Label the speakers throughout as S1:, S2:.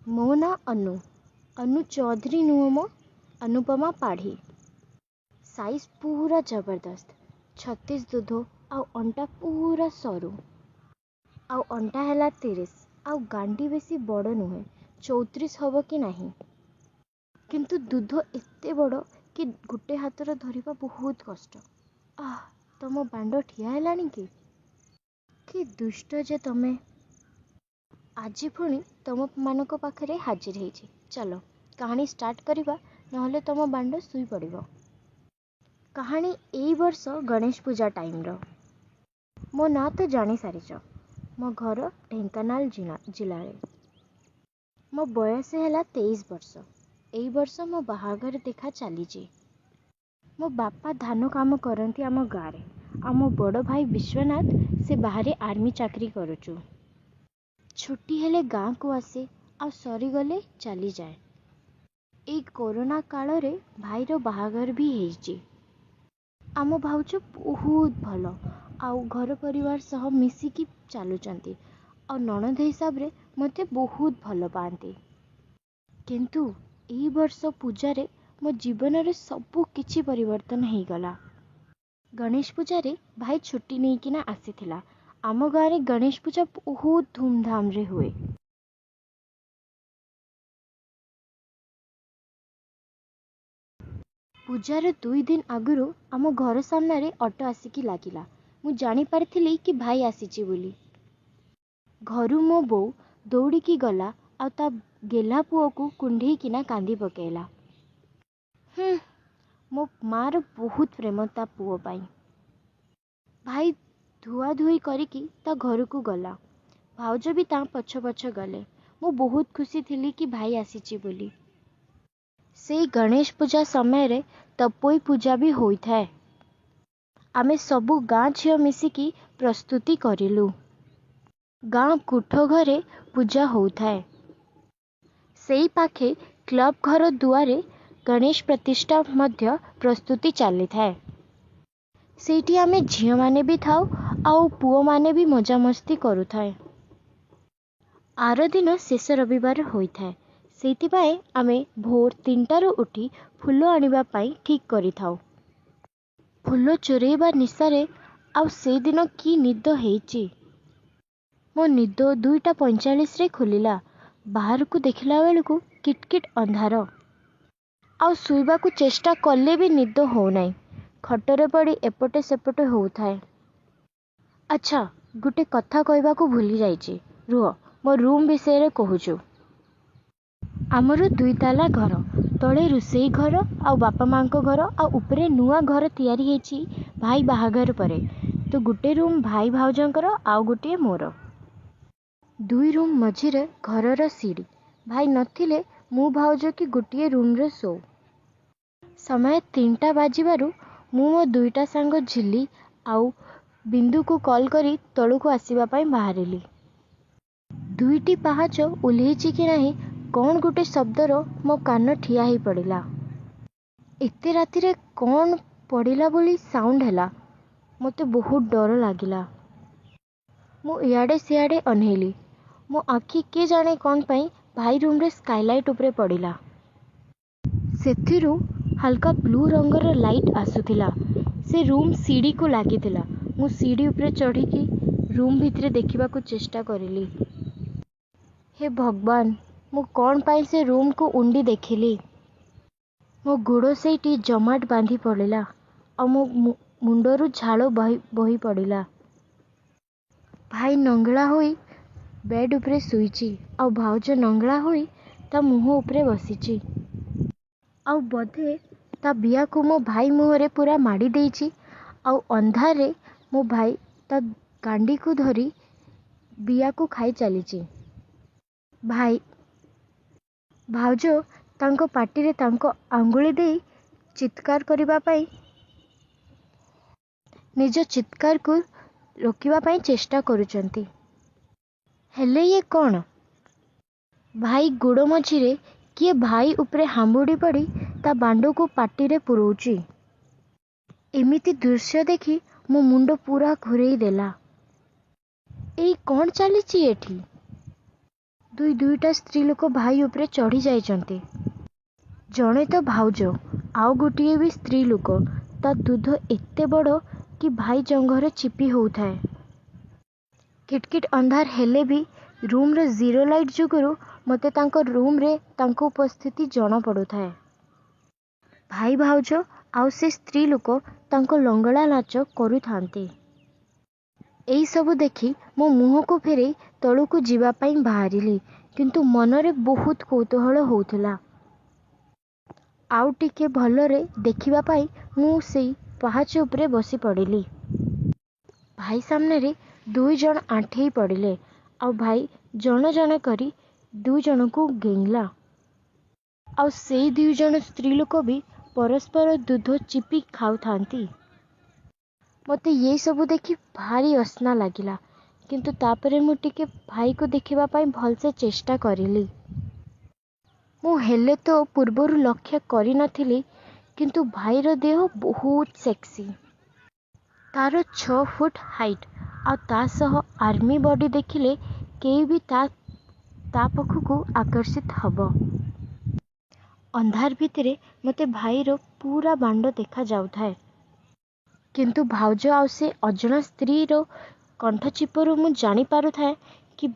S1: मो ना अनु अनु चौधरी नुह मो अनुपमा पाढ़ी। साइज पूरा जबरदस्त 36 दुध आउ अंटा पूरा सरू आउ अंटा है 30 आउ गांडी बेसी बड़ नुहे 34 हम कि नहीं किंतु दुध एते बड़ कि गोटे हाथर धरिबा बहुत कष्ट। आह तम बांड ठिया हेलानी कि दुष्ट जे तमे। आज पुणी तुम मानक पाखरे हाजिर ହେଇଛି। चलो कहानी स्टार्ट करवा नहले तुम बांड सुई पड़िबो। कहानी एई वर्ष गणेश पूजा टाइम रो। मो ना तो जानी सारिच। मो घर ढेंकानाल जिला रे। मो बयस है 23 वर्ष। एई वर्ष मो बाहाघर देखा चली। मो बापा धान काम करती आम गाँव में। आम बड़ भाई विश्वनाथ से बाहर आर्मी चाकरी करुचु। छुट्टी हेले गाँ को आसे आ सरीगले चली जाए। ए कोरोना काल रे भाईर बाहाघर भी हेइची। आम भाउज बहुत भल आउ घर परिवार सह मिसिकी चलुचंती और ननद हिसाब रे मते बहुत भल पाती। किंतु एई वर्ष पूजा रे मो जीवन रे सबु किछि परिवर्तन हो गला। गणेश पूजा रे भाई छुट्टी नहीं किना आसीथिला। आम गाँव रे गणेश पूजा बहुत धूमधाम रे हुए। पूजार 2 दिन आगुरु आम घर सामने रे ऑटो आसिकी लागिला। मु जानी पारथिली कि भाई आसीची बोली। घरु मो बो दौड़ीकी गला आ ता गेला पुओ को कुंढे किना कांदी पकेला। मो मार बहुत प्रेम ता पुओ पाई। भाई धुआ धुई करिकी ता घर को गला। भाउज भी ता पछ पछ गले। मु बहुत खुशी थिली कि भाई आसीची बोली। से गणेश पूजा समय रे तपोई पूजा भी होई थाए। आमे सबु गाँ झियो मिसिकी प्रस्तुति करिलु। गाँ कुठ घरे पूजा होउ थाए। सेई पाखे क्लब घर दुआरे गणेश प्रतिष्ठा मध्य प्रस्तुति चली थाए। सेठी आमे झियो माने भी थाउ आउ पुओ माने भी मजा मस्ती करू थाए। आर दिन शेष रविवार होई थाए। सेथिपाई आमे भोर 3टारू उठी फूल आनिबा पाई ठीक करी थाउ। फूल चोरेइबा निशारे आउ से दिन की निद हेइची। मो निद 2:45 रे खुलिला। बाहर को देखिला बेलू किटकिट अंधार। आउ सुइबा को चेष्टा कले भी निद हो नाई। खटरे पड़ी एपटे सेपटे हो थाए। अच्छा गुटे कथा कहबा को भूली जाइची। रुह मो रूम विषय रे कहूचु। आमर 2 ताला घर तले रुसेई घर आउ बापा माँ को घर आ उपरे नुआ घर तैयारी हेची भाई बाहागर परे। तो गुटे रूम भाई भाउजंकर आउ गुटे मोर। 2 रूम मझिरे घरर सीढ़ी। भाई नथिले मु भाउज की गुटिए रूम रे सो। समय 3टा बाजिबारु मु मो 2टा सांग झिल्ली आउ बिंदु को कॉल करी तळु को आसीबा पाई बाहरिली। 2टी पाहाच ओल्हेइची कि नाही कौन गुटे शब्दर मो कान ठिया ही पड़िला। एते रातिरे कौन पड़िला बोली साउंड हैला। मते बहुत डर लागिला। मु इयाडे सियाडे अनहेली। मो आखि के जाने कौन पाई भाई रूम रे स्काईलाइट उपरे पड़िला। सेथिरु हल्का ब्लू रंगर लाइट आसुथिला। से रूम सीढ़ी को लागिथिला। मु सीढ़ी उपरे चढ़ी की रूम भितरे देखिबा को चेष्टा करिली। हे भगवान मु कौन पाई से रूम को उंडी देखिली। मो गोड़ सेठी जमाट बांधी पड़िला और मो मुंडरू झाड़ बही पड़िला। भाई नंगला होई बेड उपरे सुईची और भाउज नंगला होई ता मुह उपरे बसीची। आउ बधे ता बिया को मो भाई मुहरे पूरा माड़ी देइची। आउ अंधारे मो भाई ता गांडी को धरी बिया को खाई चलीची। भाई भाउज तांको पाटी रे तांको आंगुली देई चित्कार करिबा पाई निज चित्कार को रोकिबा पाई चेष्टा करुचंती। हेले ये कौन? भाई गोड़ मझिरे किए भाई उपरे हांबुड़ी पड़ी ता बांडो को पाटी रे पुरोची। एमिति दृश्य देखी मो मुंड पूरा घुरेई देला। एई कौन चलीची एठी? ଦୁଇଟା ସ୍ତ୍ରୀ ଲୋକ ଭାଇ ଉପରେ ଚଢ଼ି ଯାଇଛନ୍ତି। ଜଣେ ତ ଭାଉଜ, ଆଉ ଗୋଟିଏ ବି ସ୍ତ୍ରୀ ଲୋକ। ତା ଦୁଧ ଏତେ ବଡ଼ କି ଭାଇ ଜଙ୍ଘରେ ଚିପି ହେଉଥାଏ। କିଟକିଟ ଅନ୍ଧାର ହେଲେ ବି ରୁମ୍ର ଜିରୋ ଲାଇଟ୍ ଯୋଗୁଁ ମୋତେ ତାଙ୍କ ରୁମ୍ରେ ତାଙ୍କ ଉପସ୍ଥିତି ଜଣାପଡ଼ୁଥାଏ। ଭାଇ ଭାଉଜ ଆଉ ସେ ସ୍ତ୍ରୀ ଲୋକ ତାଙ୍କ ଲଙ୍ଗଳା ନାଚ କରୁଥାନ୍ତି। ଏଇ ସବୁ ଦେଖି ମୋ ମୁହଁକୁ ଫେରାଇ ତଳକୁ ଯିବା ପାଇଁ ବାହାରିଲି, କିନ୍ତୁ ମନରେ ବହୁତ କୌତୂହଳ ହେଉଥିଲା। ଆଉ ଟିକେ ଭଲରେ ଦେଖିବା ପାଇଁ ମୁଁ ସେଇ ପାହାଚ ଉପରେ ବସି ପଡ଼ିଲି। ଭାଇ ସାମ୍ନାରେ 2 ଜଣ ଆଣ୍ଠେଇ ପଡ଼ିଲେ, ଆଉ ଭାଇ ଜଣ ଜଣ କରି 2 ଜଣଙ୍କୁ ଗେଂଗଲା। ଆଉ ସେଇ 2 ଜଣ ସ୍ତ୍ରୀ ଲୋକ ବି ପରସ୍ପର ଦୁଧ ଚିପି ଖାଉଥାନ୍ତି। ମୋତେ ଏ ସବୁ ଦେଖି ଭାରି ଅସନା ଲାଗିଲା, କିନ୍ତୁ ତାପରେ ମୁଁ ଟିକେ ଭାଇକୁ ଦେଖିବା ପାଇଁ ଭଲସେ ଚେଷ୍ଟା କରିଲି। ମୁଁ ହେଲେ ତ ପୂର୍ବରୁ ଲକ୍ଷ୍ୟ କରିନଥିଲି, କିନ୍ତୁ ଭାଇର ଦେହ ବହୁତ ସେକ୍ସି। ତାର 6 ଫୁଟ ହାଇଟ୍, ଆଉ ତା ସହ ଆର୍ମି ବଡି ଦେଖିଲେ କେହି ବି ତା ପାଖକୁ ଆକର୍ଷିତ ହେବ। ଅନ୍ଧାର ଭିତରେ ମୋତେ ଭାଇର ପୁରା ବାଣ୍ଡ ଦେଖାଯାଉଥାଏ, କିନ୍ତୁ ଭାଉଜ ଆଉ ସେ ଅଜଣା ସ୍ତ୍ରୀର କଣ୍ଠଚିପରୁ ମୁଁ ଜାଣିପାରୁଥାଏ କି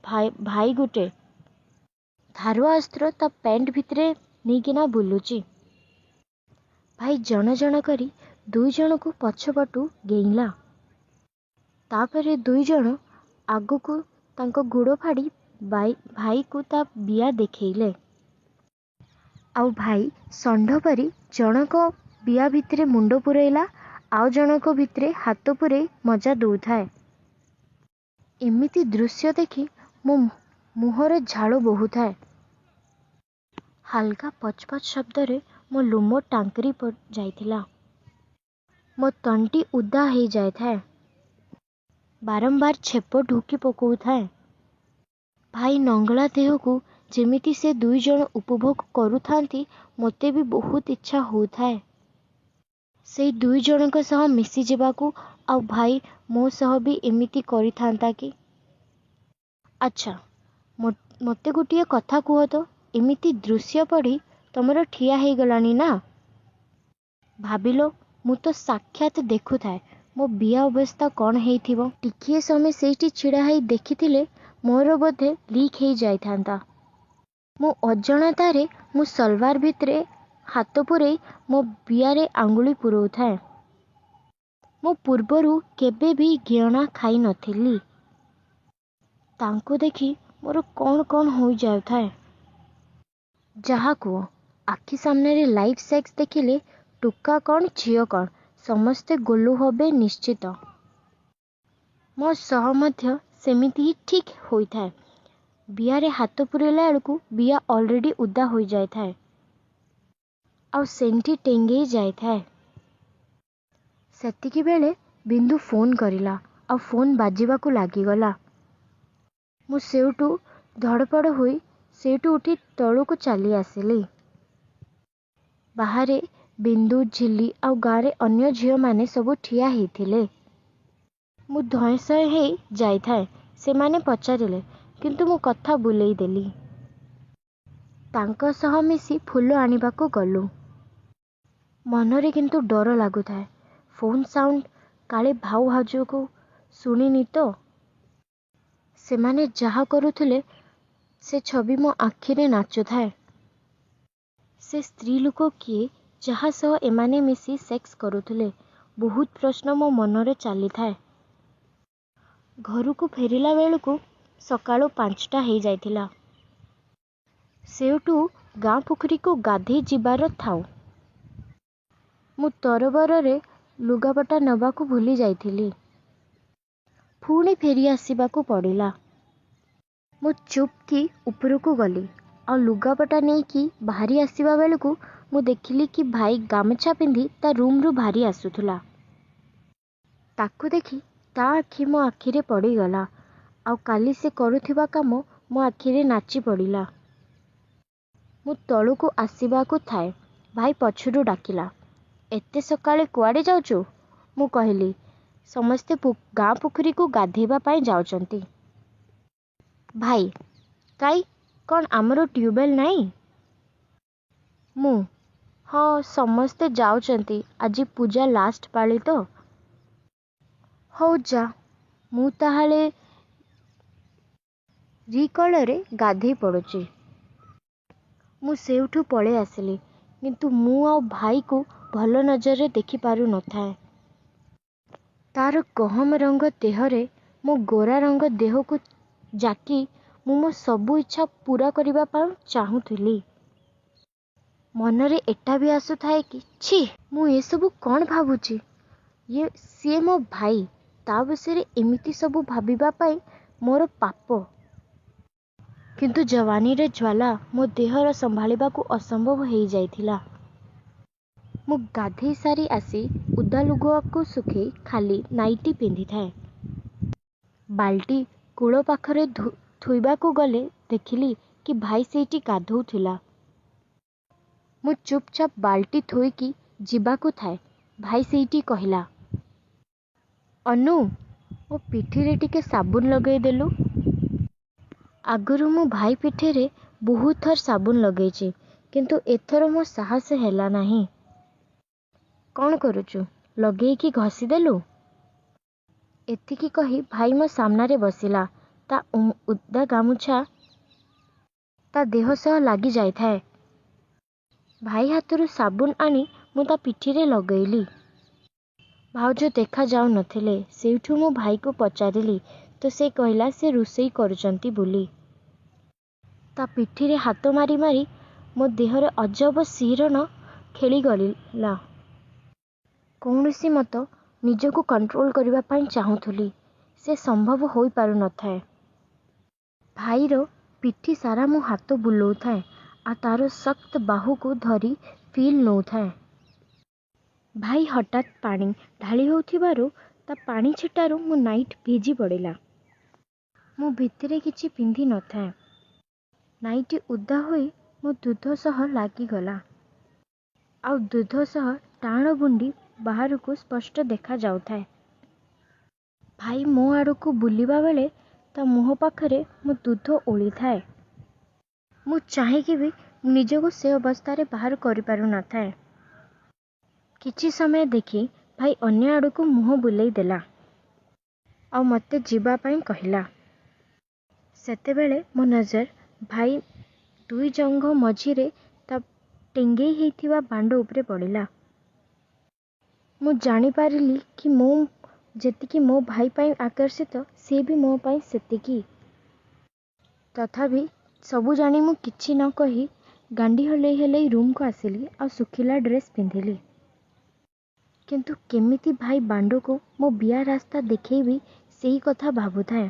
S1: ଭାଇ ଗୋଟେ ଧାରୁଆ ଅସ୍ତ୍ର ତା ପ୍ୟାଣ୍ଟ ଭିତରେ ନେଇକିନା ବୁଲୁଛି। ଭାଇ ଜଣ ଜଣ କରି 2 ଜଣଙ୍କୁ ପଛପଟୁ ଗେଂଗଲା। ତାପରେ 2 ଜଣ ଆଗକୁ ତାଙ୍କ ଗୋଡ଼ ଫାଡ଼ି ଭାଇକୁ ତା ବିଆ ଦେଖେଇଲେ। ଆଉ ଭାଇ ଷଣ୍ଢ ପରି ଜଣକ ବିଆ ଭିତରେ ମୁଣ୍ଡ ପୁରେଇଲା, ଆଉ ଜଣକ ଭିତରେ ହାତ ପୁରେଇ ମଜା ଦେଉଥାଏ। ଏମିତି ଦୃଶ୍ୟ ଦେଖି ମୋ ମୁହଁରେ ଝାଳ ବହୁଥାଏ। ହାଲକା ପଚ ପଚ ଶବ୍ଦରେ ମୋ ଲୋମ ଟାଙ୍କିରି ଯାଇଥିଲା। ମୋ ତଣ୍ଟି ଉଦା ହେଇଯାଇଥାଏ। ବାରମ୍ବାର ଛେପ ଢୁକି ପକାଉଥାଏ। ଭାଇ ନଙ୍ଗଳା ଦେହକୁ ଯେମିତି ସେ 2 ଜଣ ଉପଭୋଗ କରୁଥାନ୍ତି, ମୋତେ ବି ବହୁତ ଇଚ୍ଛା ହେଉଥାଏ ସେଇ 2 ଜଣଙ୍କ ସହ ମିଶିଯିବାକୁ। ଆଉ ଭାଇ ମୋ ସହ ବି ଏମିତି କରିଥାନ୍ତା କି? ଆଚ୍ଛା, ମୋତେ ଗୋଟିଏ କଥା କୁହ ତ, ଏମିତି ଦୃଶ୍ୟ ପଡ଼ି ତମର ଠିଆ ହେଇଗଲାଣି ନା? ଭାବିଲ, ମୁଁ ତ ସାକ୍ଷାତ ଦେଖୁଥାଏ ମୋ ବିଆ ଅବସ୍ଥା କ'ଣ ହେଇଥିବ। ଟିକିଏ ସମୟ ସେଇଠି ଛିଡ଼ା ହେଇ ଦେଖିଥିଲେ ମୋର ବୋଧେ ଲିକ୍ ହେଇଯାଇଥାନ୍ତା। ମୁଁ ଅଜାଣତାରେ ମୁଁ ସଲୱାର ଭିତରେ ହାତ ପୁରେଇ ମୋ ବିଆରେ ଆଙ୍ଗୁଳି ପୁରଉଥାଏ। ମୁଁ ପୂର୍ବରୁ କେବେ ବି ଘିଅଣା ଖାଇ ନଥିଲି। ତାଙ୍କୁ ଦେଖି ମୋର କ'ଣ ହୋଇଯାଉଥାଏ। ଯାହା କୁହ, ଆଖି ସାମ୍ନାରେ ଲାଇଭ୍ ସେକ୍ସ ଦେଖିଲେ ଟୋକା କ'ଣ ଝିଅ କ'ଣ ସମସ୍ତେ ଗୋଲୁ ହେବେ ନିଶ୍ଚିତ। ମୋ ସହ ମଧ୍ୟ ସେମିତି ହିଁ ଠିକ୍ ହୋଇଥାଏ। ବିଆରେ ହାତ ପୁରେଇଲା ବେଳକୁ ବିଆ ଅଲରେଡି ଉଦା ହୋଇଯାଇଥାଏ, ଆଉ ସେଣ୍ଟି ଟେଙ୍ଗେଇ ଯାଇଥାଏ। ସେତିକିବେଳେ ବିନ୍ଦୁ ଫୋନ୍ କରିଲା, ଆଉ ଫୋନ୍ ବାଜିବାକୁ ଲାଗିଗଲା। ମୁଁ ସେଇଠୁ ଧଡ଼ପଡ଼ ହୋଇ ସେଇଠୁ ଉଠି ତଳକୁ ଚାଲି ଆସିଲି। ବାହାରେ ବିନ୍ଦୁ, ଝିଲି ଆଉ ଗାଁରେ ଅନ୍ୟ ଝିଅମାନେ ସବୁ ଠିଆ ହେଇଥିଲେ। ମୁଁ ଧଇଁସଇଁ ହେଇ ଯାଇଥାଏ। ସେମାନେ ପଚାରିଲେ, କିନ୍ତୁ ମୁଁ କଥା ବୁଲେଇ ଦେଲି। ତାଙ୍କ ସହ ମିଶି ଫୁଲ ଆଣିବାକୁ ଗଲୁ। ମନରେ କିନ୍ତୁ ଡର ଲାଗୁଥାଏ। ଫୋନ୍ ସାଉଣ୍ଡ କାଳେ ଭାଉଜକୁ ଶୁଣିନି ତ? ସେମାନେ ଯାହା କରୁଥିଲେ ସେ ଛବି ମୋ ଆଖିରେ ନାଚୁଥାଏ। ସେ ସ୍ତ୍ରୀ ଲୋକ କିଏ ଯାହା ସହ ଏମାନେ ମିଶି ସେକ୍ସ କରୁଥିଲେ? ବହୁତ ପ୍ରଶ୍ନ ମୋ ମନରେ ଚାଲିଥାଏ। ଘରକୁ ଫେରିଲା ବେଳକୁ ସକାଳ 5ଟା ହେଇଯାଇଥିଲା। ସେଇଠୁ ଗାଁ ପୋଖରୀକୁ ଗାଧେଇ ଯିବାର ଥାଉ। ମୁଁ ତରବରରେ ଲୁଗାପଟା ନେବାକୁ ଭୁଲି ଯାଇଥିଲି। ପୁଣି ଫେରି ଆସିବାକୁ ପଡ଼ିଲା। ମୁଁ ଚୁପ୍କି ଉପରକୁ ଗଲି, ଆଉ ଲୁଗାପଟା ନେଇକି ବାହାରି ଆସିବା ବେଳକୁ ମୁଁ ଦେଖିଲି କି ଭାଇ ଗାମୁଛା ପିନ୍ଧି ତା ରୁମ୍ରୁ ବାହାରି ଆସୁଥିଲା। ତାକୁ ଦେଖି ତା ଆଖି ମୋ ଆଖିରେ ପଡ଼ିଗଲା, ଆଉ କାଲି ସେ କରୁଥିବା କାମ ମୋ ଆଖିରେ ନାଚି ପଡ଼ିଲା। ମୁଁ ତଳକୁ ଆସିବାକୁ ଥାଏ, ଭାଇ ପଛରୁ ଡାକିଲା, ଏତେ ସକାଳେ କୁଆଡ଼େ ଯାଉଛୁ? ମୁଁ କହିଲି, ସମସ୍ତେ ଗାଁ ପୋଖରୀକୁ ଗାଧେଇବା ପାଇଁ ଯାଉଛନ୍ତି। ଭାଇ, କାଇଁ କ'ଣ ଆମର ଟ୍ୟୁବୱେଲ୍ ନାହିଁ? ମୁଁ ହଁ, ସମସ୍ତେ ଯାଉଛନ୍ତି, ଆଜି ପୂଜା ଲାଷ୍ଟ ପାଳି ତ। ହଉ ଯା, ମୁଁ ତାହେଲେ ରିକଳରେ ଗାଧେଇ ପଡ଼ୁଛି। ମୁଁ ସେଇଠୁ ପଳେଇ ଆସିଲି, କିନ୍ତୁ ମୁଁ ଆଉ ଭାଇକୁ ଭଲ ନଜରରେ ଦେଖିପାରୁ ନଥାଏ। ତାର ଗହମ ରଙ୍ଗ ଦେହରେ ମୋ ଗୋରା ରଙ୍ଗ ଦେହକୁ ଜାକି ମୁଁ ମୋ ସବୁ ଇଚ୍ଛା ପୂରା କରିବା ପାଇଁ ଚାହୁଁଥିଲି। ମନରେ ଏଟା ବି ଆସୁଥାଏ କି ଛି, ମୁଁ ଏସବୁ କ'ଣ ଭାବୁଛି? ସିଏ ମୋ ଭାଇ, ତା ବିଷୟରେ ଏମିତି ସବୁ ଭାବିବା ପାଇଁ ମୋର ପାପ। କିନ୍ତୁ ଯବାନୀର ଜ୍ୱାଳା ମୋ ଦେହର ସମ୍ଭାଳିବାକୁ ଅସମ୍ଭବ ହେଇଯାଇଥିଲା। ମୁଁ ଗାଧେଇ ସାରି ଆସି ଓଦା ଲୁଗାକୁ ଶୁଖେଇ ଖାଲି ନାଇଟି ପିନ୍ଧିଥାଏ। ବାଲ୍ଟି କୂଳ ପାଖରେ ଥୋଇବାକୁ ଗଲେ ଦେଖିଲି କି ଭାଇ ସେଇଠି ଗାଧୋଉଥିଲା। ମୁଁ ଚୁପଚାପ ବାଲ୍ଟି ଥୋଇକି ଯିବାକୁ ଥାଏ, ଭାଇ ସେଇଠି କହିଲା, ଅନୁ, ମୋ ପିଠିରେ ଟିକେ ସାବୁନ ଲଗେଇଦେଲୁ। ଆଗରୁ ମୁଁ ଭାଇ ପିଠିରେ ବହୁତ ଥର ସାବୁନ ଲଗେଇଛି, କିନ୍ତୁ ଏଥର ମୋ ସାହସ ହେଲା ନାହିଁ। କ'ଣ କରୁଛୁ, ଲଗେଇକି ଘଷିଦେଲୁ? ଏତିକି କହି ଭାଇ ମୋ ସାମ୍ନାରେ ବସିଲା। ତା ଓଦା ଗାମୁଛା ତା ଦେହ ସହ ଲାଗି ଯାଇଥାଏ। ଭାଇ ହାତରୁ ସାବୁନ ଆଣି ମୁଁ ତା ପିଠିରେ ଲଗେଇଲି। ଭାଉଜ ଦେଖାଯାଉ ନଥିଲେ। ସେଇଠୁ ମୁଁ ଭାଇକୁ ପଚାରିଲି ତ ସେ କହିଲା ସେ ରୋଷେଇ କରୁଛନ୍ତି ବୋଲି। ତା ପିଠିରେ ହାତ ମାରି ମାରି ମୋ ଦେହରେ ଅଜବ ଶିହରଣ ଖେଳିଗଲା। କୌଣସି ମତ ନିଜକୁ କଣ୍ଟ୍ରୋଲ କରିବା ପାଇଁ ଚାହୁଁଥିଲି, ସେ ସମ୍ଭବ ହୋଇପାରୁନଥାଏ। ଭାଇର ପିଠି ସାରା ମୁଁ ହାତ ବୁଲଉଥାଏ ଆଉ ତାର ଶକ୍ତ ବାହୁକୁ ଧରି ଫିଲ୍ ନେଉଥାଏ। ଭାଇ ହଠାତ୍ ପାଣି ଢାଳି ହେଉଥିବାରୁ ତା ପାଣି ଛିଟାରୁ ମୋ ନାଇଟ୍ ଭିଜି ପଡ଼ିଲା। ମୁଁ ଭିତରେ କିଛି ପିନ୍ଧି ନଥାଏ। ନାଇଟି ଓଦା ହୋଇ ମୋ ଦୁଧ ସହ ଲାଗିଗଲା ଆଉ ଦୁଧ ସହ ଟାଣ ବୁଣ୍ଡି ବାହାରକୁ ସ୍ପଷ୍ଟ ଦେଖାଯାଉଥାଏ। ଭାଇ ମୋ ଆଡ଼କୁ ବୁଲିବା ବେଳେ ତା ମୁହଁ ପାଖରେ ମୋ ଦୁଧ ଓଳିଥାଏ। ମୁଁ ଚାହିଁକି ବି ନିଜକୁ ସେ ଅବସ୍ଥାରେ ବାହାର କରିପାରୁ ନଥାଏ। କିଛି ସମୟ ଦେଖି ଭାଇ ଅନ୍ୟ ଆଡ଼କୁ ମୁହଁ ବୁଲେଇ ଦେଲା ଆଉ ମୋତେ ଯିବା ପାଇଁ କହିଲା। ସେତେବେଳେ ମୋ ନଜର ଭାଇ ଦୁଇ ଜଙ୍ଘ ମଝିରେ ତା ଟେଙ୍ଗେଇ ହେଇଥିବା ବାଣ୍ଡ ଉପରେ ପଡ଼ିଲା। ମୁଁ ଜାଣିପାରିଲି କି ମୁଁ ଯେତିକି ମୋ ଭାଇ ପାଇଁ ଆକର୍ଷିତ, ସେ ବି ମୋ ପାଇଁ ସେତିକି। ତଥାପି ସବୁ ଜାଣି ମୁଁ କିଛି ନ କହି ଗାଣ୍ଡି ହଲେଇ ହଲେଇ ରୁମକୁ ଆସିଲି ଆଉ ଶୁଖିଲା ଡ୍ରେସ୍ ପିନ୍ଧିଲି। କିନ୍ତୁ କେମିତି ଭାଇ ବାଣ୍ଡକୁ ମୋ ବିଆ ରାସ୍ତା ଦେଖେଇବି ସେଇ କଥା ଭାବୁଥାଏ।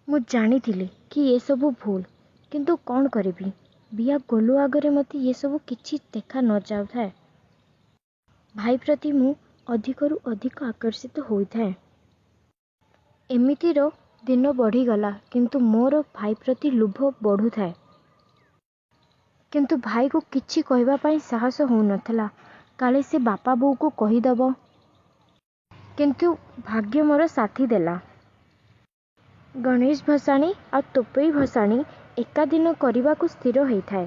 S1: ମୁଁ ଜାଣିଥିଲି କି ଏସବୁ ଭୁଲ, କିନ୍ତୁ କ'ଣ କରିବି, ବିଆ ଗୋଲୁ ଆଗରେ ମୋତେ ଏସବୁ କିଛି ଦେଖା ନ ଯାଉଥାଏ। ଭାଇ ପ୍ରତି ମୁଁ ଅଧିକରୁ ଅଧିକ ଆକର୍ଷିତ ହୋଇଥାଏ। ଏମିତିର ଦିନ ବଢ଼ିଗଲା, କିନ୍ତୁ ମୋର ଭାଇ ପ୍ରତି ଲୋଭ ବଢ଼ୁଥାଏ। କିନ୍ତୁ ଭାଇକୁ କିଛି କହିବା ପାଇଁ ସାହସ ହେଉନଥିଲା, କାଳେ ସେ ବାପା ବୋଉକୁ କହିଦେବ। କିନ୍ତୁ ଭାଗ୍ୟ ମୋର ସାଥି ଦେଲା। ଗଣେଶ ଭସାଣୀ ଆଉ ତୋପେଇ ଭସାଣୀ ଏକା ଦିନ କରିବାକୁ ସ୍ଥିର ହେଇଥାଏ।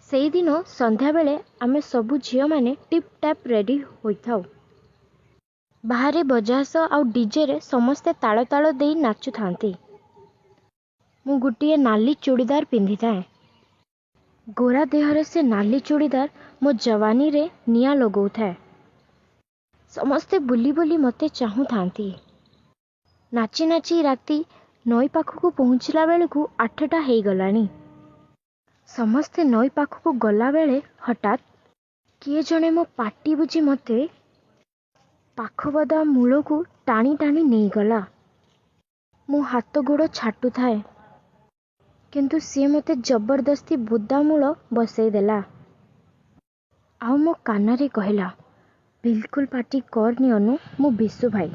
S1: ସେଇଦିନ ସନ୍ଧ୍ୟାବେଳେ ଆମେ ସବୁ ଝିଅମାନେ ଟିପ୍ ଟାପ୍ ରେଡ଼ି ହୋଇଥାଉ। ବାହାରେ ବଜାସ ଆଉ ଡିଜେରେ ସମସ୍ତେ ତାଳ ତାଳ ଦେଇ ନାଚୁଥାନ୍ତି। ମୁଁ ଗୋଟିଏ ନାଲି ଚୁଡ଼ିଦାର ପିନ୍ଧିଥାଏ। ଗୋରା ଦେହରେ ସେ ନାଲି ଚୁଡ଼ିଦାର ମୋ ଯବାନୀରେ ନିଆଁ ଲଗଉଥାଏ। ସମସ୍ତେ ବୁଲି ବୁଲି ମୋତେ ଚାହୁଁଥାନ୍ତି। ନାଚି ନାଚି ରାତି ନଈ ପାଖକୁ ପହଞ୍ଚିଲା ବେଳକୁ 8ଟା ହେଇଗଲାଣି। ସମସ୍ତେ ନଈ ପାଖକୁ ଗଲାବେଳେ ହଠାତ୍ କିଏ ଜଣେ ମୋ ପାଟି ବୁଜି ମୋତେ ପାଖବଦା ମୂଳକୁ ଟାଣି ଟାଣି ନେଇଗଲା। ମୋ ହାତ ଗୋଡ଼ ଛାଟୁଥାଏ, କିନ୍ତୁ ସିଏ ମୋତେ ଜବରଦସ୍ତି ବୋଦା ମୂଳ ବସେଇଦେଲା ଆଉ ମୋ କାନରେ କହିଲା, ବିଲକୁଲ ପାଟି କରନି ଅନୁ, ମୁଁ ବିଶୁ ଭାଇ।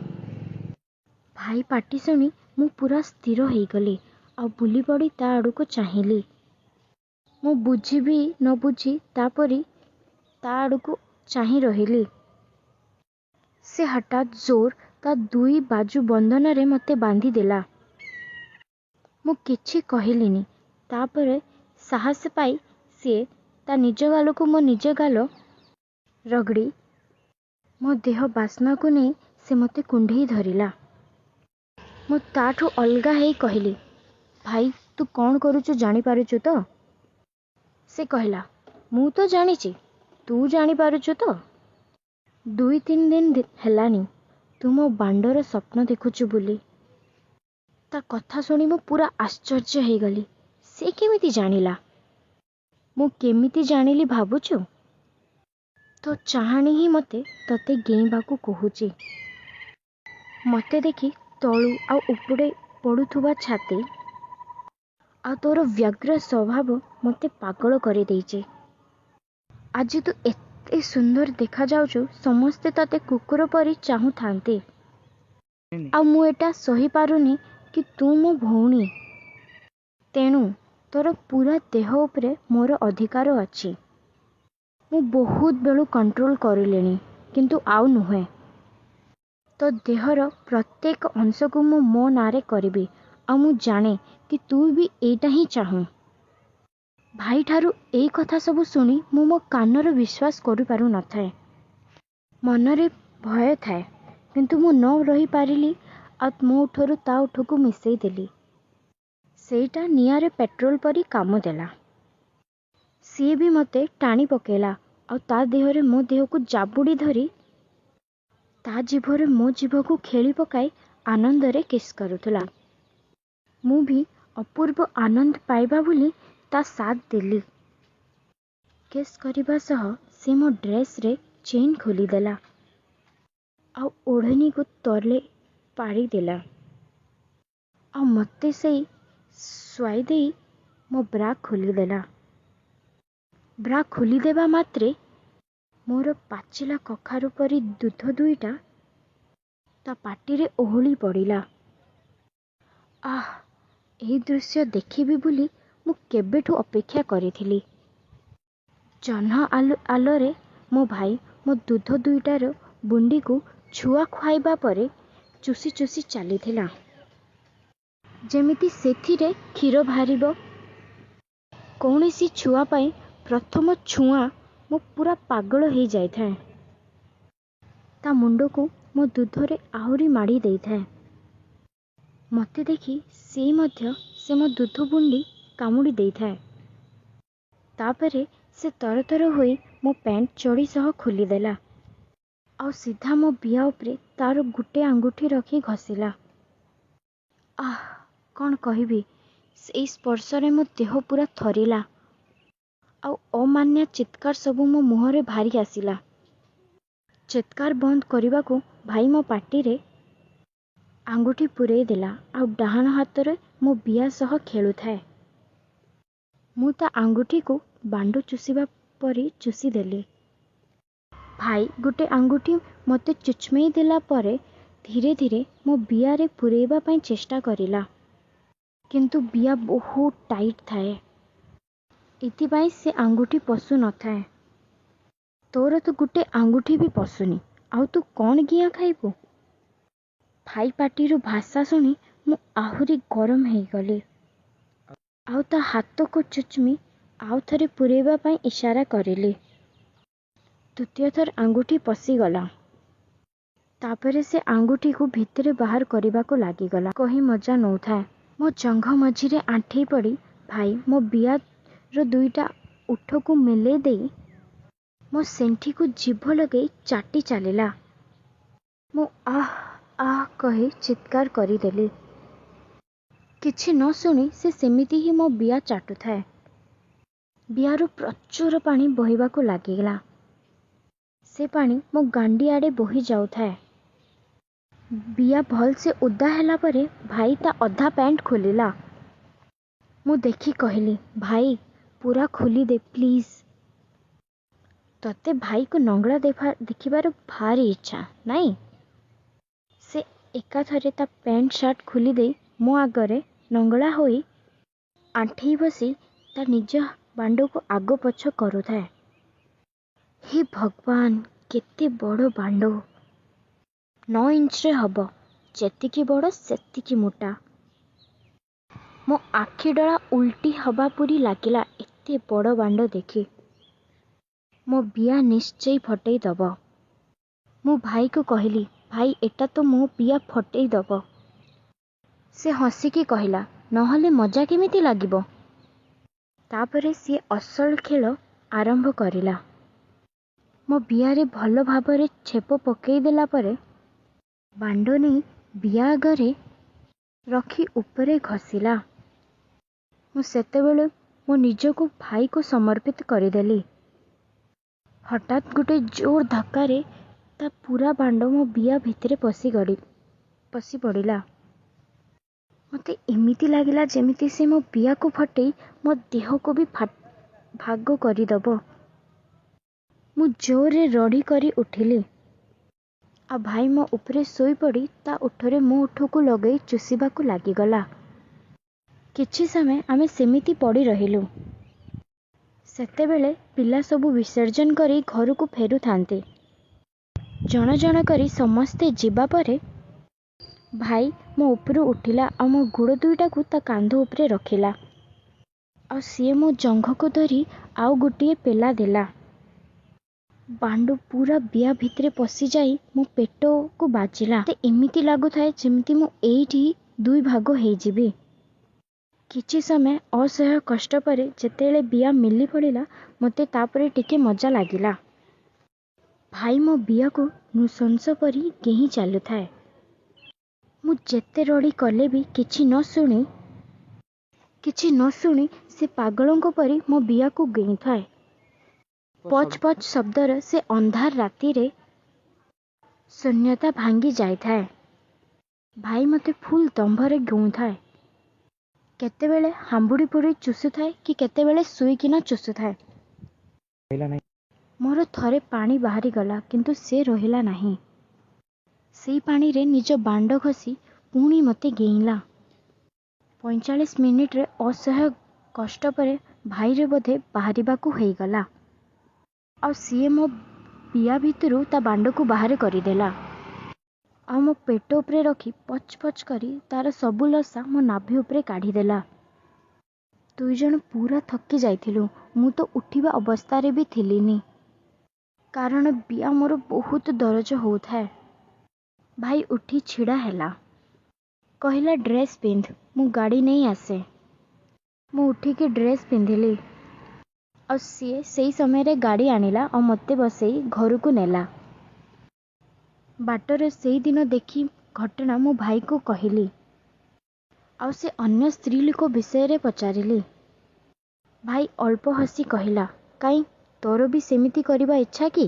S1: ଭାଇ ପାଟି ଶୁଣି ମୁଁ ପୁରା ସ୍ଥିର ହେଇଗଲି ଆଉ ବୁଲି ପଡ଼ି ତା ଆଡ଼କୁ ଚାହିଁଲି। ମୁଁ ବୁଝିବି ନ ବୁଝି ତାପରି ତା ଆଡ଼କୁ ଚାହିଁ ରହିଲି। ସେ ହଠାତ୍ ଜୋର ତା ଦୁଇ ବାଜୁ ବନ୍ଧନରେ ମୋତେ ବାନ୍ଧିଦେଲା। ମୁଁ କିଛି କହିଲିନି। ତାପରେ ସାହସ ପାଇ ସିଏ ତା ନିଜ ଗାଲକୁ ମୋ ନିଜ ଗାଲ ରଗଡ଼ି ମୋ ଦେହ ବାସ୍ନାକୁ ନେଇ ସେ ମୋତେ କୁଣ୍ଢେଇ ଧରିଲା। ମୁଁ ତାଠୁ ଅଲଗା ହେଇ କହିଲି, ଭାଇ ତୁ କ'ଣ କରୁଛୁ ଜାଣିପାରୁଛୁ ତ? ସେ କହିଲା, ମୁଁ ତ ଜାଣିଛି, ତୁ ଜାଣିପାରୁଛୁ ତ? 2-3 ଦିନ ହେଲାନି ତୁ ମୋ ବାଣ୍ଡର ସ୍ୱପ୍ନ ଦେଖୁଛୁ ବୋଲି। ତା କଥା ଶୁଣି ମୁଁ ପୁରା ଆଶ୍ଚର୍ଯ୍ୟ ହେଇଗଲି। ସେ କେମିତି ଜାଣିଲା? ମୁଁ କେମିତି ଜାଣିଲି ଭାବୁଛୁ? ତୋ ଚାହାଣୀ ହିଁ ମୋତେ ତତେ ଗେଇବାକୁ କହୁଛି। ମୋତେ ଦେଖି ତଳୁ ଆଉ ଉପଡ଼େ ପଡ଼ୁଥିବା ଛାତି ଆଉ ତୋର ବ୍ୟଗ୍ର ସ୍ୱଭାବ ମୋତେ ପାଗଳ କରିଦେଇଛି। ଆଜି ତୁ ଏତେ ସୁନ୍ଦର ଦେଖାଯାଉଛୁ, ସମସ୍ତେ ତତେ କୁକୁର ପରି ଚାହୁଁଥାନ୍ତି। ଆଉ ମୁଁ ଏଟା ସହିପାରୁନି କି ତୁ ମୋ ଭଉଣୀ। ତେଣୁ ତୋର ପୁରା ଦେହ ଉପରେ ମୋର ଅଧିକାର ଅଛି। ମୁଁ ବହୁତ ବେଳୁ କଣ୍ଟ୍ରୋଲ କରିଲିଣି, କିନ୍ତୁ ଆଉ ନୁହେଁ। ତୋ ଦେହର ପ୍ରତ୍ୟେକ ଅଂଶକୁ ମୁଁ ମୋ ନାଁରେ କରିବି। ଆଉ ମୁଁ ଜାଣେ କି ତୁ ବି ଏଇଟା ହିଁ ଚାହୁଁ। ଭାଇଠାରୁ ଏଇ କଥା ସବୁ ଶୁଣି ମୁଁ ମୋ କାନର ବିଶ୍ୱାସ କରିପାରୁନଥାଏ। ମନରେ ଭୟ ଥାଏ, କିନ୍ତୁ ମୁଁ ନ ରହିପାରିଲି ଆଉ ମୋ ଓଠରୁ ତା ଓଠକୁ ମିଶେଇ ଦେଲି। ସେଇଟା ନିଆଁରେ ପେଟ୍ରୋଲ ପରି କାମ ଦେଲା। ସିଏ ବି ମୋତେ ଟାଣି ପକେଇଲା ଆଉ ତା ଦେହରେ ମୋ ଦେହକୁ ଜାବୁଡ଼ି ଧରି ତା ଜିଭରେ ମୋ ଜିଭକୁ ଖେଳି ପକାଇ ଆନନ୍ଦରେ କିସ୍ କରୁଥିଲା। ମୁଁ ବି ଅପୂର୍ବ ଆନନ୍ଦ ପାଇବା ବୋଲି ତା ସାଥ ଦେଲି। କିସ୍ କରିବା ସହ ସେ ମୋ ଡ୍ରେସ୍ରେ ଚେନ୍ ଖୋଲିଦେଲା ଆଉ ଓଢ଼ଣୀକୁ ତଳେ ପାରିଦେଲା ଆଉ ମୋତେ ସେଇ ଶୁଆଇ ଦେଇ ମୋ ବ୍ରା ଖୋଲିଦେଲା। ବ୍ରା ଖୋଲିଦେବା ମାତ୍ରେ ମୋର ପାଚିଲା କଖାରୁ ପରି ଦୁଧ ଦୁଇଟା ତା ପାଟିରେ ଓହଳି ପଡ଼ିଲା। ଆଃ, ଏହି ଦୃଶ୍ୟ ଦେଖିବି ବୋଲି ମୁଁ କେବେଠୁ ଅପେକ୍ଷା କରିଥିଲି। ଜହ୍ନ ଆଲୋରେ ମୋ ଭାଇ ମୋ ଦୁଧ ଦୁଇଟାର ବୁନ୍ଦିକୁ ଛୁଆ ଖୁଆଇବା ପରେ ଚୁଷି ଚୁଷି ଚାଲିଥିଲା, ଯେମିତି ସେଥିରେ କ୍ଷୀର ବାହାରିବ। କୌଣସି ଛୁଆ ପାଇଁ ପ୍ରଥମ ଛୁଆଁ ମୁଁ ପୁରା ପାଗଳ ହେଇଯାଇଥାଏ। ତା ମୁଣ୍ଡକୁ ମୋ ଦୁଧରେ ଆହୁରି ମାଡ଼ି ଦେଇଥାଏ। ମୋତେ ଦେଖି ସେ ମୋ ଦୁଧ ବୁନ୍ଦି କାମୁଡ଼ି ଦେଇଥାଏ। ତାପରେ ସେ ତରତର ହୋଇ ମୋ ପ୍ୟାଣ୍ଟ ଚଡ଼ି ସହ ଖୋଲିଦେଲା ଆଉ ସିଧା ମୋ ବିଆ ଉପରେ ତାର ଗୋଟେ ଆଙ୍ଗୁଠି ରଖି ଘଷିଲା। ଆଃ, କ'ଣ କହିବି, ସେଇ ସ୍ପର୍ଶରେ ମୋ ଦେହ ପୁରା ଥରିଲା ଆଉ ଅମାନିଆ ଚିତ୍କାର ସବୁ ମୋ ମୁହଁରେ ବାହାରି ଆସିଲା। ଚିତ୍କାର ବନ୍ଦ କରିବାକୁ ଭାଇ ମୋ ପାଟିରେ ଆଙ୍ଗୁଠି ପୂରେଇ ଦେଲା ଆଉ ଡାହାଣ ହାତରେ ମୋ ବିଆ ସହ ଖେଳୁଥାଏ। ମୁଁ ତା ଆଙ୍ଗୁଠିକୁ ବାଣ୍ଡ ଚୁଷିବା ପରି ଚୁଷି ଦେଲି। ଭାଇ ଗୋଟେ ଆଙ୍ଗୁଠି ମୋତେ ଚୁଚମେଇ ଦେଲା ପରେ ଧୀରେ ଧୀରେ ମୋ ବିଆରେ ପୂରେଇବା ପାଇଁ ଚେଷ୍ଟା କରିଲା, କିନ୍ତୁ ବିଆ ବହୁତ ଟାଇଟ୍ ଥାଏ। ଏଥିପାଇଁ ସେ ଆଙ୍ଗୁଠି ପଶୁ ନଥାଏ। ତୋର ତ ଗୋଟେ ଆଙ୍ଗୁଠି ବି ପଶୁନି, ଆଉ ତୁ କ'ଣ ଗିଆ ଖାଇବୁ? ଭାଇ ପାଟିରୁ ଭାଷା ଶୁଣି ମୁଁ ଆହୁରି ଗରମ ହେଇଗଲି ଆଉ ତା ହାତକୁ ଚୁଚମି ଆଉ ଥରେ ପୂରେଇବା ପାଇଁ ଇସାରା କରିଲି। ଦ୍ୱିତୀୟ ଥର ଆଙ୍ଗୁଠି ପଶିଗଲା। ତାପରେ ସେ ଆଙ୍ଗୁଠିକୁ ଭିତରେ ବାହାର କରିବାକୁ ଲାଗିଗଲା। କହି ମଜା ନେଉଥାଏ। ମୋ ଜଙ୍ଘ ମଝିରେ ଆଣ୍ଠେଇ ପଡ଼ି ଭାଇ ମୋ ବିଆର ଦୁଇଟା ଓଠକୁ ମେଲେଇ ଦେଇ ମୋ ସେଣ୍ଠିକୁ ଜିଭ ଲଗେଇ ଚାଟି ଚାଲିଲା। ମୁଁ ଆଃ ଆଃ କହି ଚିତ୍କାର କରିଦେଲି। କିଛି ନ ଶୁଣି ସେ ସେମିତି ହିଁ ମୋ ବିଆ ଚାଟୁଥାଏ। ବିଆରୁ ପ୍ରଚୁର ପାଣି ବହିବାକୁ ଲାଗିଲା। ସେ ପାଣି ମୋ ଗାଣ୍ଡି ଆଡ଼େ ବୋହି ଯାଉଥାଏ। ବିଆ ଭଲସେ ଓଦା ହେଲା ପରେ ଭାଇ ତା ଅଧା ପ୍ୟାଣ୍ଟ ଖୋଲିଲା। ମୁଁ ଦେଖି କହିଲି, ଭାଇ ପୁରା ଖୋଲିଦେ ପ୍ଲିଜ୍। ତତେ ଭାଇକୁ ନଙ୍ଗଳା ଦେଖିବାର ଭାରି ଇଚ୍ଛା, ନାଇଁ? ସେ ଏକାଥରେ ତା ପ୍ୟାଣ୍ଟ ସାର୍ଟ ଖୋଲିଦେଇ ମୋ ଆଗରେ ନଙ୍ଗଳା ହୋଇ ଆଣ୍ଠେଇ ବସି ତା ନିଜ ବାଣ୍ଡକୁ ଆଗ ପଛ କରୁଥାଏ। ହେ ଭଗବାନ, କେତେ ବଡ଼ ବାଣ୍ଡ! 9 ଇଞ୍ଚରେ ହବ। ଯେତିକି ବଡ଼ ସେତିକି ମୋଟା। ମୋ ଆଖି ଡଳା ଉଲ୍ଟି ହବା ପରି ଲାଗିଲା ଏତେ ବଡ଼ ବାଣ୍ଡ ଦେଖି। ମୋ ବିଆ ନିଶ୍ଚୟ ଫଟେଇ ଦବ। ମୁଁ ଭାଇକୁ କହିଲି, ଭାଇ ଏଟା ତ ମୋ ବିଆ ଫଟେଇ ଦବ। ସେ ହସିକି କହିଲା, ନହେଲେ ମଜା କେମିତି ଲାଗିବ? ତାପରେ ସିଏ ଅସଲ ଖେଳ ଆରମ୍ଭ କରିଲା। ମୋ ବିଆରେ ଭଲ ଭାବରେ ଛେପ ପକେଇ ଦେଲା ପରେ ବାଣ୍ଡ ନେଇ ବିଆ ଆଗରେ ରଖି ଉପରେ ଘଷିଲା। ମୁଁ ସେତେବେଳେ ମୋ ନିଜକୁ ଭାଇକୁ ସମର୍ପିତ କରିଦେଲି। ହଠାତ୍ ଗୋଟେ ଜୋର ଧକ୍କାରେ ତା ପୁରା ବାଣ୍ଡ ମୋ ବିଆ ଭିତରେ ପଶି ପଡ଼ିଲା। ମୋତେ ଏମିତି ଲାଗିଲା ଯେମିତି ସେ ମୋ ବିଆକୁ ଫଟେଇ ମୋ ଦେହକୁ ବି ଭାଗ କରିଦେବ। ମୁଁ ଜୋରରେ ରଡ଼ି କରି ଉଠିଲି। ଆଉ ଭାଇ ମୋ ଉପରେ ଶୋଇପଡ଼ି ତା ଓଠରେ ମୋ ଓଠକୁ ଲଗେଇ ଚୁଷିବାକୁ ଲାଗିଗଲା। କିଛି ସମୟ ଆମେ ସେମିତି ପଡ଼ି ରହିଲୁ। ସେତେବେଳେ ପିଲା ସବୁ ବିସର୍ଜନ କରି ଘରକୁ ଫେରୁଥାନ୍ତି। ଜଣ ଜଣ କରି ସମସ୍ତେ ଯିବା ପରେ ଭାଇ ମୋ ଉପରୁ ଉଠିଲା ଆଉ ମୋ ଗୋଡ଼ ଦୁଇଟାକୁ ତା କାନ୍ଧ ଉପରେ ରଖିଲା। ଆଉ ସିଏ ମୋ ଜଙ୍ଘକୁ ଧରି ଆଉ ଗୋଟିଏ ପେଲା ଦେଲା। ବାଣ୍ଡ ପୁରା ବିଆ ଭିତରେ ପଶିଯାଇ ମୋ ପେଟକୁ ବାଜିଲା। ମୋତେ ଏମିତି ଲାଗୁଥାଏ ଯେମିତି ମୁଁ ଏଇଠି ଦୁଇ ଭାଗ ହେଇଯିବି। କିଛି ସମୟ ଅସହ୍ୟ କଷ୍ଟ ପରେ ଯେତେବେଳେ ବିଆ ମିଳି ପଡ଼ିଲା ମୋତେ ତାପରେ ଟିକେ ମଜା ଲାଗିଲା। ଭାଇ ମୋ ବିଆକୁ ନୃଶଂସ ପରି ଗେହିଁ ଚାଲୁଥାଏ। ମୁଁ ଯେତେ ରଡ଼ି କଲେ ବି କିଛି ନ ଶୁଣି ସେ ପାଗଳଙ୍କ ପରି ମୋ ବିଆକୁ ଗେଁୁଥାଏ। ପଚ୍ ପଚ୍ ଶବ୍ଦରେ ସେ ଅନ୍ଧାର ରାତିରେ ଶୂନ୍ୟତା ଭାଙ୍ଗି ଯାଇଥାଏ। ଭାଇ ମୋତେ ଫୁଲ୍ ଦମ୍ଭରେ ଗେଁୁଥାଏ। କେତେବେଳେ ହାମ୍ବୁଡ଼ି ପଡ଼ି ଚୁଷୁଥାଏ କି କେତେବେଳେ ଶୋଇକିନା ଚୁଷୁଥାଏ। ମୋର ଥରେ ପାଣି ବାହାରିଗଲା କିନ୍ତୁ ସେ ରହିଲା ନାହିଁ। ସେଇ ପାଣିରେ ନିଜ ବାଣ୍ଡ ଘଷି ପୁଣି ମୋତେ ଗେଁିଲା। 45 ମିନିଟରେ ଅସହ୍ୟ କଷ୍ଟ ପରେ ଭାଇରେ ବୋଧେ ବାହାରିବାକୁ ହେଇଗଲା। ଆଉ ସିଏ ମୋ ବିଆ ଭିତରୁ ତା ବାଣ୍ଡକୁ ବାହାର କରିଦେଲା। ଆଉ ମୋ ପେଟ ଉପରେ ରଖି ପଚ୍ ପଚ୍ କରି ତାର ସବୁ ଲସା ମୋ ନାଭି ଉପରେ କାଢ଼ିଦେଲା। ଦୁଇ ଜଣ ପୁରା ଥକି ଯାଇଥିଲୁ। ମୁଁ ତ ଉଠିବା ଅବସ୍ଥାରେ ବି ଥିଲିନି। କାରଣ ବିଆ ମୋର ବହୁତ ଦରଜ ହେଉଥାଏ। ଭାଇ ଉଠି ଛିଡ଼ା ହେଲା। କହିଲା ଡ୍ରେସ୍ ପିନ୍ଧ, ମୁଁ ଗାଡ଼ି ନେଇ ଆସେ। ମୁଁ ଉଠିକି ଡ୍ରେସ୍ ପିନ୍ଧିଲି। ଆଉ ସିଏ ସେଇ ସମୟରେ ଗାଡ଼ି ଆଣିଲା ଆଉ ମୋତେ ବସେଇ ଘରକୁ ନେଲା। ବାଟରେ ସେଇଦିନ ଦେଖି ଘଟଣା ମୋ ଭାଇକୁ କହିଲି। ଆଉ ସେ ଅନ୍ୟ ସ୍ତ୍ରୀ ଲୋକ ବିଷୟରେ ପଚାରିଲି। ଭାଇ ଅଳ୍ପ ହସି କହିଲା, କାଇଁ ତୋର ବି ସେମିତି କରିବା ଇଚ୍ଛା କି?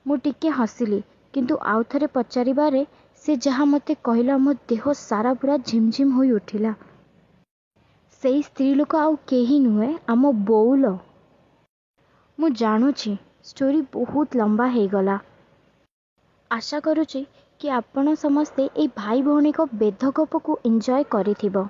S1: ମୁଁ ଟିକେ ହସିଲି କିନ୍ତୁ ଆଉ ଥରେ ପଚାରିବାରେ ସେ ଯାହା ମୋତେ କହିଲା ମୋ ଦେହ ସାରା ପୁରା ଝିମଝିମ ହୋଇ ଉଠିଲା। ସେଇ ସ୍ତ୍ରୀ ଲୋକ ଆଉ କେହି ନୁହେଁ, ଆମ ବୋଉ ଲୋ। ମୁଁ ଜାଣୁଛି ଷ୍ଟୋରୀ ବହୁତ ଲମ୍ବା ହେଇଗଲା। ଆଶା କରୁଛି କି ଆପଣ ସମସ୍ତେ ଏଇ ଭାଇ ଭଉଣୀଙ୍କ ବେଧ ଗପକୁ ଏନ୍ଜୟ କରିଥିବ।